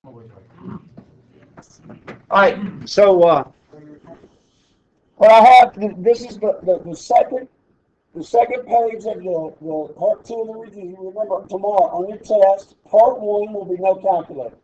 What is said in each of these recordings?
All right, so what I have, this is the second page of the part 2 of the review. Remember, tomorrow on your test, part 1 will be no calculator.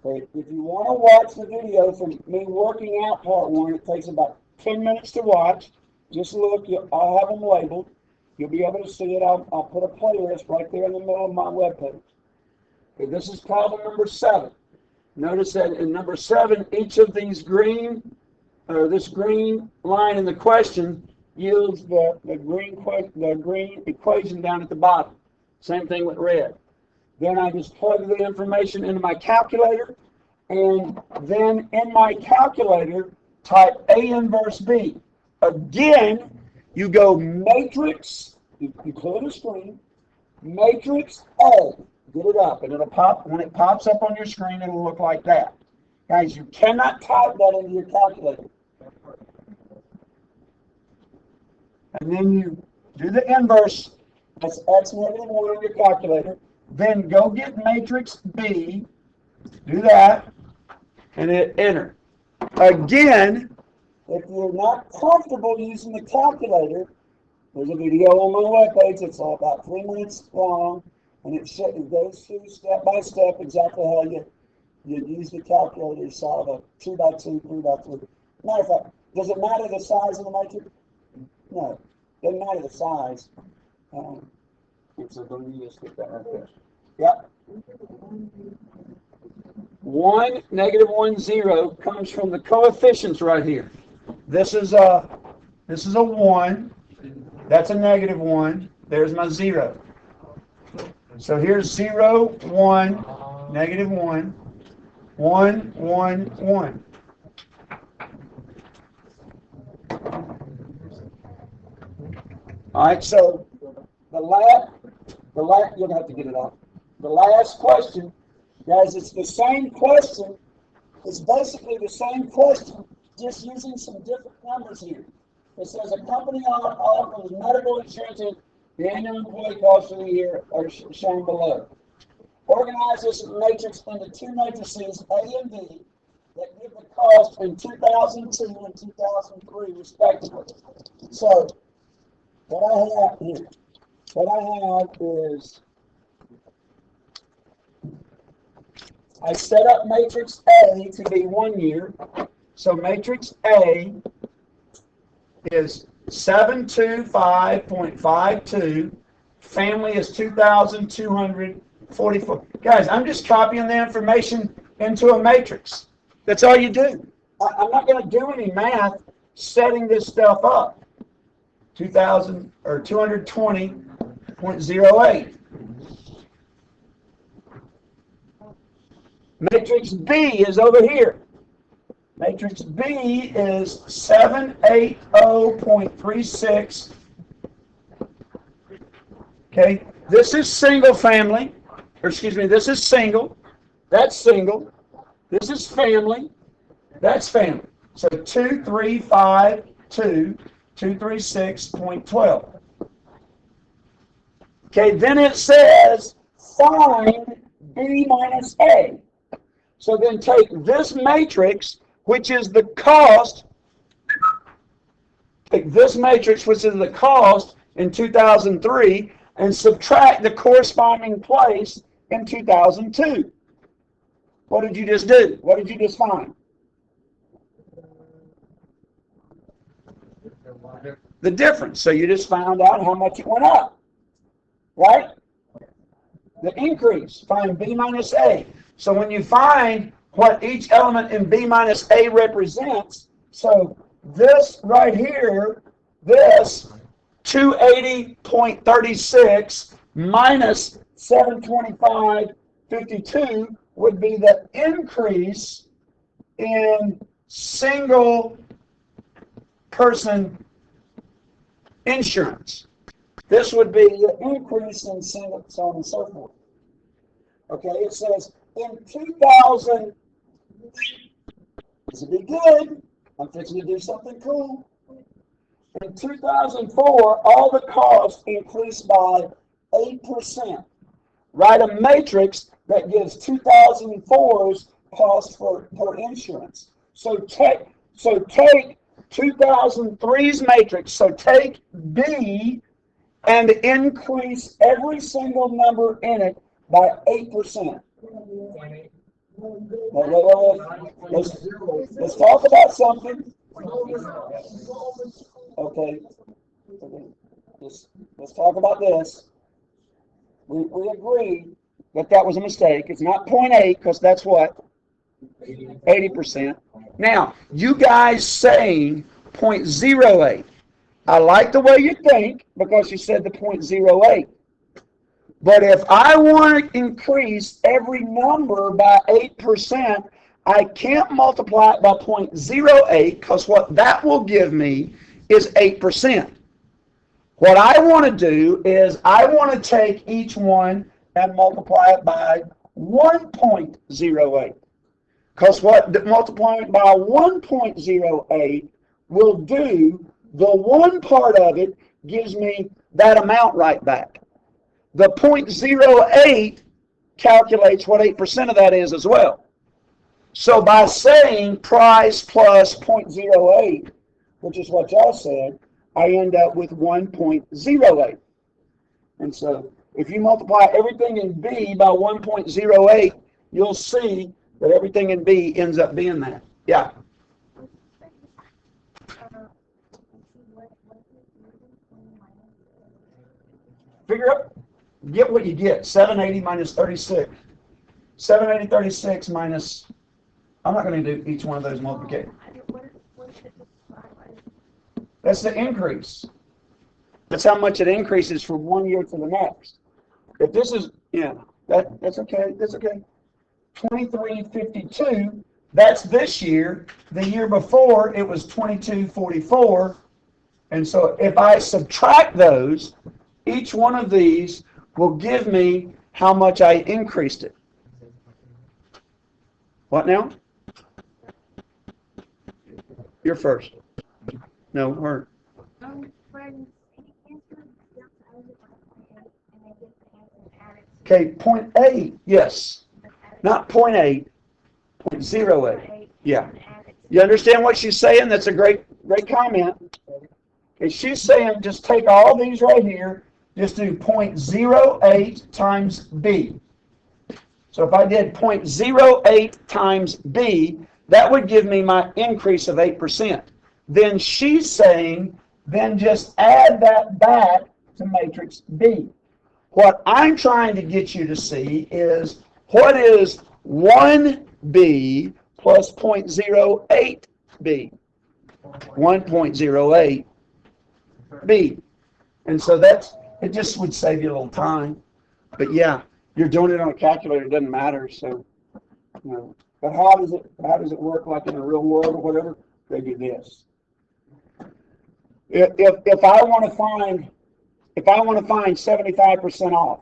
Okay, if you want to watch the video from me working out part 1, it takes about 10 minutes to watch. Just look, I'll have them labeled. You'll be able to see it. I'll put a playlist right there in the middle of my webpage. Okay, this is problem number 7. Notice that in number 7, each of these this green line in the question yields the green equation down at the bottom. Same thing with red. Then I just plug the information into my calculator, and then in my calculator, type A inverse B. Again, you go matrix, you clear the screen, matrix A, get it up, and it'll pop. When it pops up on your screen, it'll look like that. Guys, you cannot type that into your calculator. And then you do the inverse, that's X negative 1 on your calculator. Then go get matrix B, do that, and hit enter. Again, if you're not comfortable using the calculator, there's a video on my webpage. It's about 3 minutes long, and it goes through step by step exactly how you use the calculator to solve a 2x2, 3x3. Matter of fact, does it matter the size of the matrix? No, doesn't matter the size. So let me just get that right there. Yep. 1, negative 1, 0 comes from the coefficients right here. This is a 1. That's a negative 1. There's my 0. So here's 0, 1, negative 1, 1, 1, 1. All right, so the last, you'll have to get it off. The last question, guys, it's the same question. It's basically the same question, just using some different numbers here. It says a company offers medical insurance and the annual employee costs for the year are shown below. Organize this matrix into 2 matrices, A and B, that give the cost in 2002 and 2003 respectively. So what I have here, is I set up matrix A to be 1 year. So matrix A is 725.52. Family is 2,244. Guys, I'm just copying the information into a matrix. That's all you do. I'm not going to do any math setting this stuff up. 2,000 or 220.08. Matrix B is over here. Matrix B is 780.36. Okay, this is single family, or excuse me, this is single. That's single. This is family. That's family. So 236.12. Okay, then it says find B minus A. So then take this matrix, which is the cost, take this matrix, which is the cost in 2003, and subtract the corresponding place in 2002. What did you just do? What did you just find? The difference. So you just found out how much it went up, right? The increase. Find B minus A. So when you find what each element in B minus A represents, so this right here, this 280.36 minus 725.52 would be the increase in single person insurance. This would be the increase in single, so on and so forth. Okay, it says in 2000, this would be good. I'm fixing to do something cool. In 2004, all the costs increased by 8%. Write a matrix that gives 2004's cost for insurance. So take 2003's matrix. So take B and increase every single number in it by 8%. Let's talk about something. Okay. Let's talk about this. We agree that was a mistake. It's not 0.8 because that's what? 80%. Now, you guys saying 0.08. I like the way you think because you said the 0.08. But if I want to increase every number by 8%, I can't multiply it by 0.08 because what that will give me is 8%. What I want to do is I want to take each one and multiply it by 1.08. Because what multiplying it by 1.08 will do, the one part of it gives me that amount right back. The 0.08 calculates what 8% of that is as well. So by saying price plus 0.08, which is what y'all said, I end up with 1.08. And so if you multiply everything in B by 1.08, you'll see that everything in B ends up being that. Yeah. Figure out, get what you get. 780 minus 36. 780 36 minus, I'm not going to do each one of those multiplications. That's the increase. That's how much it increases from one year to the next. If this is, that's okay. That's okay. 2352, that's this year. The year before, it was 2244. And so if I subtract those, each one of these will give me how much I increased it. What now? You're first. No, her. Okay, 0.8, yes. Not 0.8, 0.08. Yeah. You understand what she's saying? That's a great comment. Okay, she's saying just take all these right here, just do 0.08 times B. So if I did 0.08 times B, that would give me my increase of 8%. Then she's saying, then just add that back to matrix B. What I'm trying to get you to see is what is 1B plus 0.08B? 1.08B. And so it just would save you a little time. But yeah, you're doing it on a calculator, it doesn't matter. So, But how does it work like in the real world or whatever? They do this. If I want to find 75% off,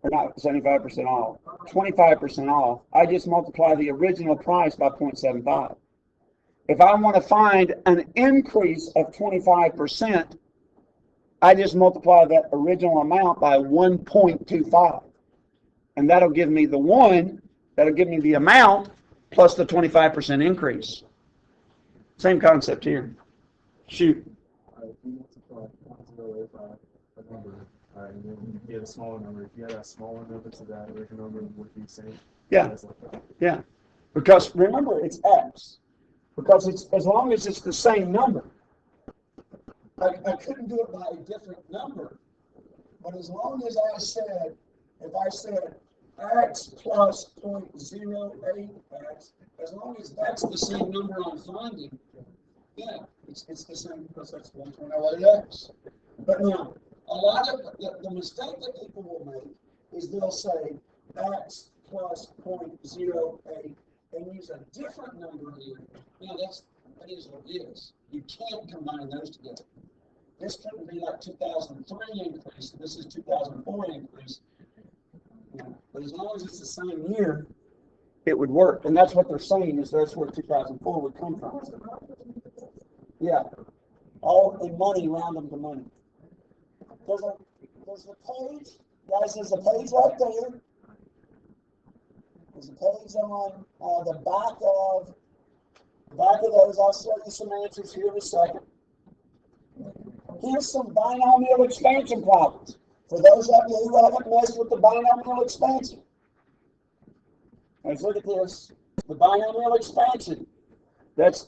or not 75% off, 25% off, I just multiply the original price by 0.75. If I want to find an increase of 25%, I just multiply that original amount by 1.25. And that'll give me that'll give me the amount plus the 25% increase. Same concept here. Shoot. If you multiply 0.08 by a number, and then you get a smaller number, if you add a smaller number to that original number, would be the same. Yeah. Yeah. Because remember, it's X. Because it's as long as it's the same number. I couldn't do it by a different number. But as long as if I said X plus 0.08X, as long as that's the same number I'm finding, yeah, it's the same because that's 1.08X. But now, a lot of the mistake that people will make is they'll say X plus 0.08 and use a different number here. Now, that is what it is. You can't combine those together. This couldn't be like 2003 increase, and this is 2004 increase. But as long as it's the same year, it would work. And that's what they're saying is that's where 2004 would come from. Yeah. All in money, round them to money. Does the page Guys, there's a page right there. There's a page on the back of those. I'll show you some answers here in a second. Here's some binomial expansion problems. For those of you who haven't messed with the binomial expansion. Let's look at this. The binomial expansion.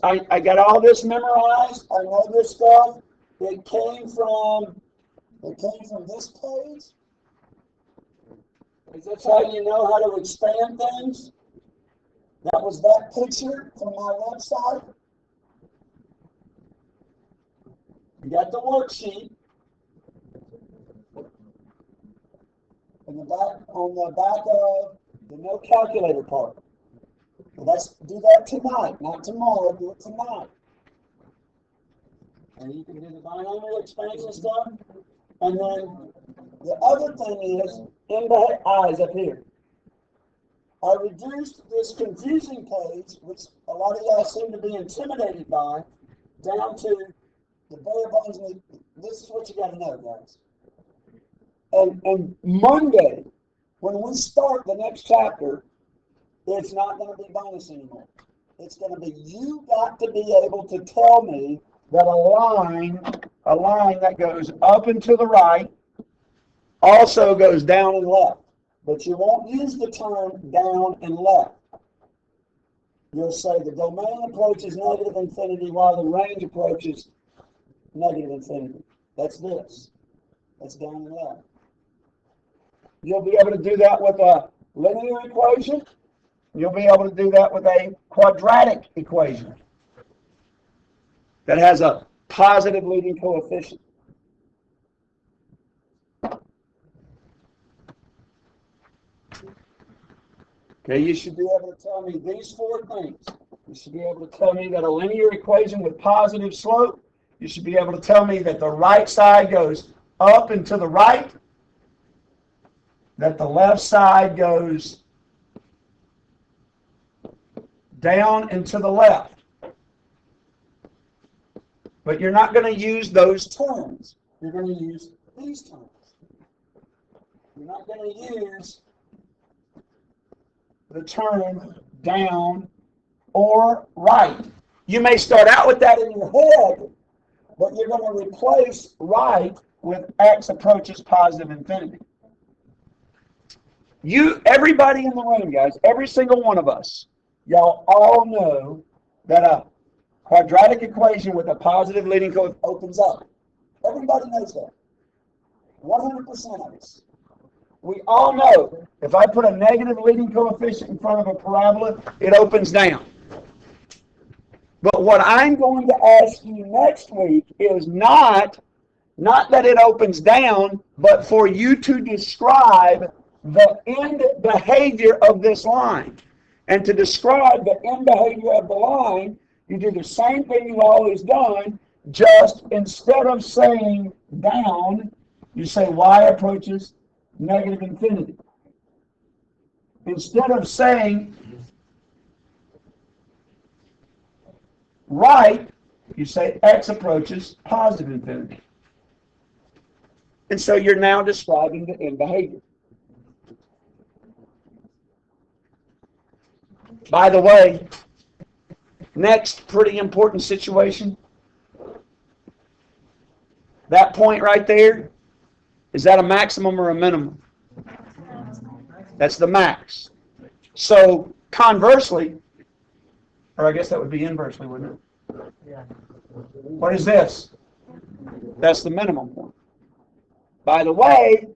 I got all this memorized. I know this stuff. It came from this page. Is that how you know how to expand things? That was that picture from my website. You got the worksheet. On the back of the no calculator part. Well, let's do that tonight, not tomorrow. Do it tonight. And you can do the binomial expansion stuff. And then the other thing is, in the eyes up here. I reduced this confusing page, which a lot of y'all seem to be intimidated by, down to the bare bones. This is what you got to know, guys. And Monday, when we start the next chapter, it's not going to be bonus anymore. It's going to be, you got to be able to tell me that a line that goes up and to the right also goes down and left. But you won't use the term down and left. You'll say the domain approaches negative infinity while the range approaches negative infinity. That's this. That's down and left. You'll be able to do that with a linear equation. You'll be able to do that with a quadratic equation that has a positive leading coefficient. Okay, you should be able to tell me these four things. You should be able to tell me that a linear equation with positive slope. You should be able to tell me that the right side goes up and to the right, that the left side goes down and to the left. But you're not going to use those terms. You're going to use these terms. You're not going to use the term down or right. You may start out with that in your head, but you're going to replace right with x approaches positive infinity. Everybody in the room, guys, every single one of us, y'all all know that a quadratic equation with a positive leading coefficient opens up. Everybody knows that. 100% of us. We all know if I put a negative leading coefficient in front of a parabola, it opens down. But what I'm going to ask you next week is not that it opens down, but for you to describe the end behavior of this line. And to describe the end behavior of the line, you do the same thing you've always done, just instead of saying down, you say y approaches negative infinity. Instead of saying right, you say x approaches positive infinity. And so you're now describing the end behavior. By the way, next pretty important situation, that point right there, is that a maximum or a minimum? That's the max. So conversely, or I guess that would be inversely, wouldn't it? Yeah. What is this? That's the minimum point. By the way,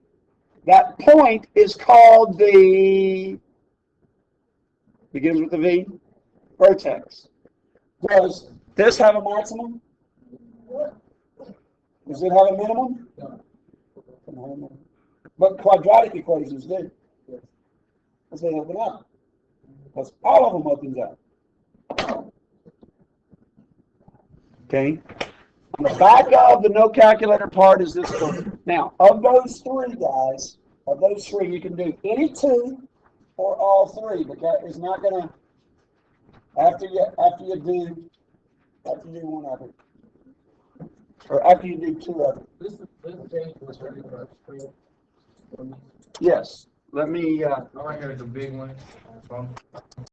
that point is called the, begins with the V, vertex. Does this have a maximum? Does it have a minimum? No. But quadratic equations do. Because they open up. Because all of them opens up. Okay? On the back of the no calculator part is this one. Now, of those three, guys, you can do any two or all three, but that is not going to, after you do one of it, or after you do two of it. This change was very much Yes, let me, I like it as a big one.